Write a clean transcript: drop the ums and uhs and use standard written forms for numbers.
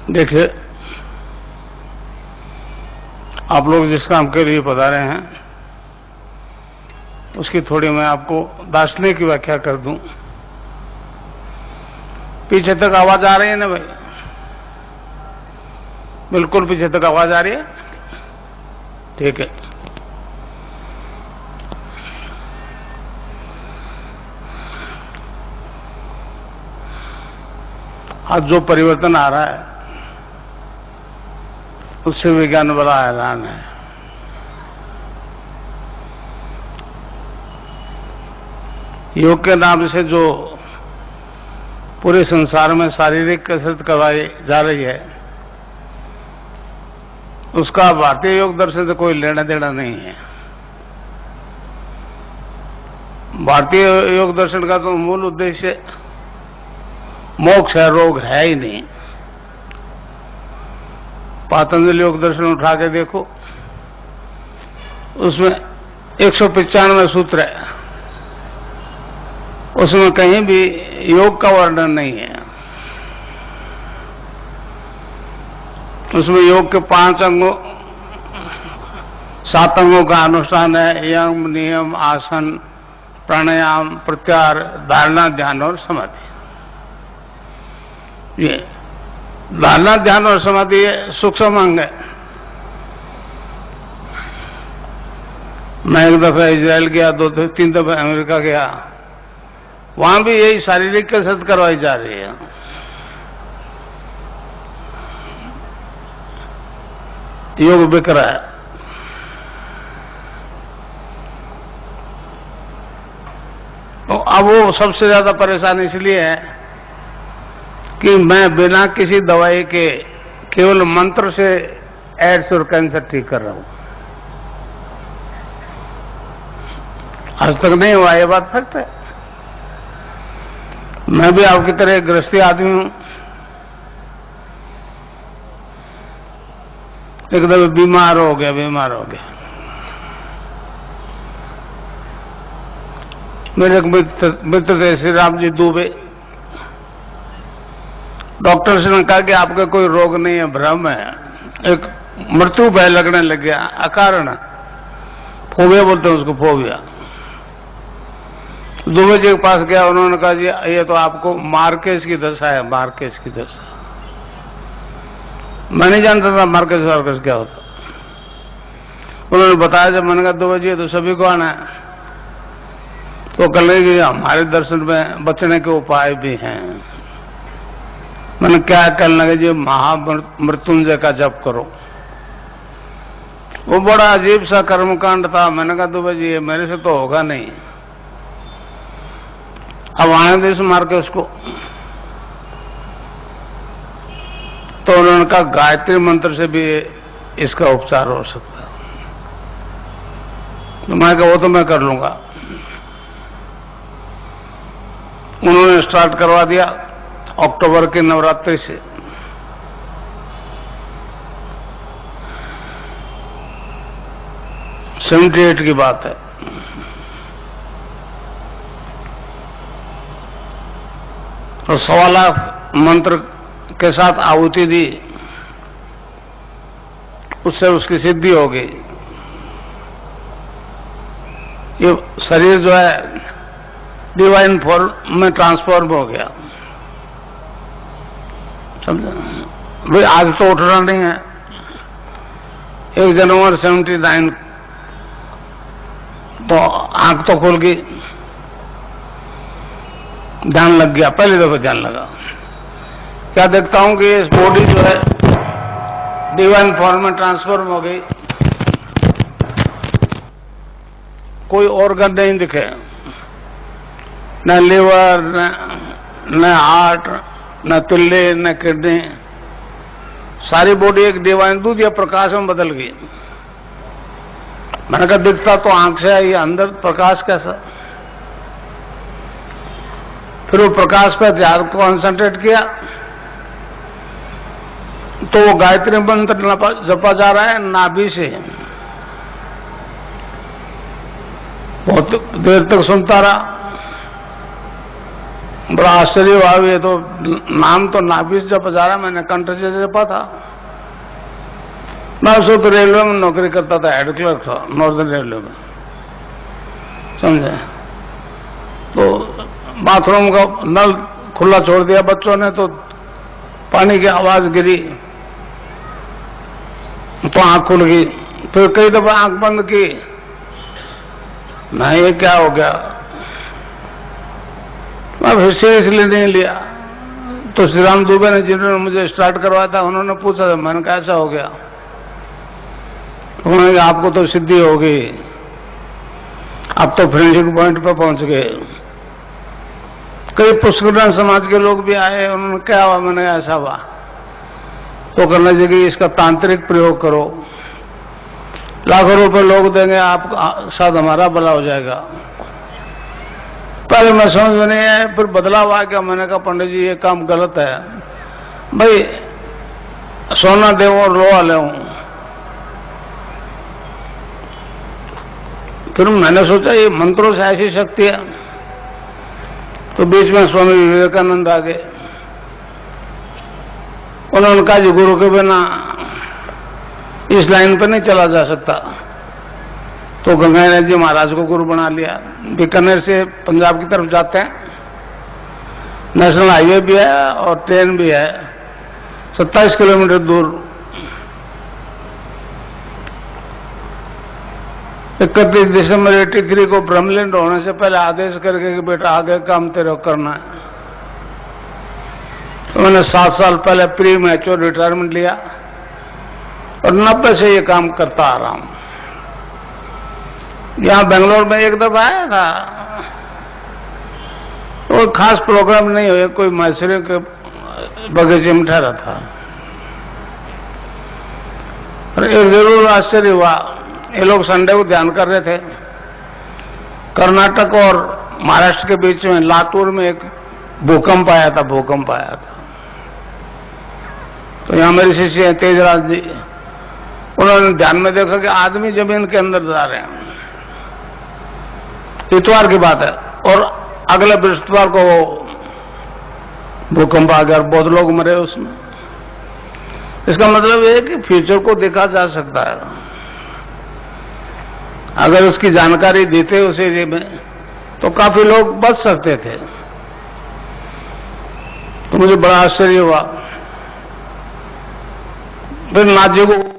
देखिए, आप लोग जिस काम के लिए पधारे हैं उसकी थोड़ी मैं आपको दार्शनिक की व्याख्या कर दूं। पीछे तक आवाज आ रही है ना भाई? बिल्कुल पीछे तक आवाज आ रही है? ठीक है। आज जो परिवर्तन आ रहा है उससे विज्ञान बड़ा हैरान है। योग के नाम से जो पूरे संसार में शारीरिक कसरत करवाई जा रही है उसका भारतीय योग दर्शन से कोई लेना देना नहीं है। भारतीय योग दर्शन का तो मूल उद्देश्य मोक्ष है, रोग है ही नहीं। पातंजलि योग दर्शन उठा के देखो, उसमें 195 सूत्र है, उसमें कहीं भी योग का वर्णन नहीं है। उसमें योग के 5 अंगों 7 अंगों का अनुष्ठान है। यम, नियम, आसन, प्राणायाम, प्रत्याहार, धारणा, ध्यान और समाधि। ये धारणा, ध्यान और समाधि सूक्ष्म अंग है। मैं एक दफा इजराइल गया, 2-3 दफा अमेरिका गया, वहां भी यही शारीरिक कसरत करवाई जा रही है। योग बिक रहा है। तो अब वो सबसे ज्यादा परेशान इसलिए है कि मैं बिना किसी दवाई के केवल मंत्र से एड्स और कैंसर ठीक कर रहा हूं। आज तक नहीं हुआ, ये बात फैक्ट है। मैं भी आपकी तरह एक गृहस्थी आदमी हूं। एक दफे बीमार हो गया। मेरे एक मित्र थे, श्री राम जी दुबे। डॉक्टर से ने कहा कि आपका कोई रोग नहीं है, भ्रम है, एक मृत्यु भय लगने लग गया अकारण। फोबिया बोलते हैं उसको, फोबिया। दुबे जी के पास गया, उन्होंने कहा जी ये तो आपको मार्केस की दशा है, मार्केस की दशा। मैं नहीं जानता था मार्केस वार्केस क्या होता। उन्होंने बताया, जब मैंने कहा दुबे जी तो सभी को आना है, तो कल कि हमारे दर्शन में बचने के उपाय भी हैं। मैंने क्या करना है जी? महामृत्युंजय का जप करो। वो बड़ा अजीब सा कर्मकांड था। मैंने कहा दुबे जी ये मेरे से तो होगा नहीं, अब आने दे मार के उसको। तो उन्होंने कहा गायत्री मंत्र से भी इसका उपचार हो सकता है। तो मैं कहा वो तो मैं कर लूंगा। उन्होंने स्टार्ट करवा दिया अक्टूबर के नवरात्रि से। '78 की बात है। तो 1.25 लाख मंत्र के साथ आहुति दी, उससे उसकी सिद्धि हो गई। ये शरीर जो है डिवाइन फॉर्म में ट्रांसफॉर्म हो गया। समझे भाई? आज तो उठना नहीं है। 1 जनवरी 79 तो आंख तो खुल गई, ध्यान लग गया। पहली दफा ध्यान लगा, क्या देखता हूं कि इस बॉडी जो है डिवाइन फॉर्म में ट्रांसफॉर्म हो गई। कोई ऑर्गन नहीं दिखे, न लिवर, न हार्ट, न तिल्ले, न किडनी। सारी बॉडी एक डिवाइन दूध या प्रकाश में बदल गई। मैंने कहा दिखता तो आंख से है, ये अंदर प्रकाश कैसा? फिर वो प्रकाश पर ध्यान कॉन्सेंट्रेट किया तो वो गायत्री मंत्र जपा जा रहा है नाभि से। बहुत देर तक सुनता रहा। बड़ा आश्चर्य हुआ। ये तो नाम तो नाफिस जब जा रहा, मैंने कंठ से जपा था। मैं उसको तो रेलवे में नौकरी करता था, हेड क्लर्क था नॉर्दर्न रेलवे में, समझे। तो बाथरूम का नल खुला छोड़ दिया बच्चों ने, तो पानी की आवाज गिरी तो आंख खुल गई। फिर कई दफा आंख बंद की, नहीं ये क्या हो गया। मैं फिर से इसलिए नहीं लिया। तो श्री राम दुबे ने, जिन्होंने मुझे स्टार्ट करवाया था, उन्होंने पूछा था, मैंने कहा ऐसा हो गया। उन्होंने कहा आपको तो सिद्धि हो गई, आप तो फिनिशिंग पॉइंट पर पहुंच गए। कई पुष्करण समाज के लोग भी आए, उन्होंने क्या हुआ, मैंने ऐसा हुआ। तो करने लगे इसका तांत्रिक प्रयोग करो, लाखों रुपए लोग देंगे, आप साथ हमारा भला हो जाएगा। पहले मैं समझ में नहीं आया, फिर बदलाव आ गया। मैंने कहा पंडित जी ये काम गलत है भाई, सोना दे और लोहा ले। फिर मैंने सोचा ये मंत्रों से ऐसी शक्ति है। तो बीच में स्वामी विवेकानंद आ गए। उन्होंने कहा जी गुरु के बिना इस लाइन पर नहीं चला जा सकता। तो गंगाधर जी महाराज को गुरु बना लिया। बीकानेर से पंजाब की तरफ जाते हैं, नेशनल हाईवे भी है और ट्रेन भी है, 27 किलोमीटर दूर। 31 दिसंबर 83 को ब्रह्मलिंड होने से पहले आदेश करके कि बेटा आगे काम तेरे को करना है। तो मैंने 7 साल पहले प्री मैच्योर रिटायरमेंट लिया और 90 से ये काम करता आ रहा हूं। यहां बेंगलोर में एक दफा आया था, तो खास प्रोग्राम नहीं हुआ, कोई मैसूरी के बगीचे में ठहरा था। और एक जरूर आश्चर्य हुआ, ये लोग संडे को ध्यान कर रहे थे। कर्नाटक और महाराष्ट्र के बीच में लातूर में एक भूकंप आया था, भूकंप आया था। तो यहां मेरे शिष्य हैं तेजराज जी, उन्होंने ध्यान में देखा कि आदमी जमीन के अंदर जा रहे हैं। इतवार की बात है और अगले बृहस्पतिवार को वो भूकंप आ गया और बहुत लोग मरे उसमें। इसका मतलब ये है कि फ्यूचर को देखा जा सकता है अगर उसकी जानकारी देते उस एरिया में, तो काफी लोग बच सकते थे। तो मुझे बड़ा आश्चर्य हुआ। फिर नाथ जी को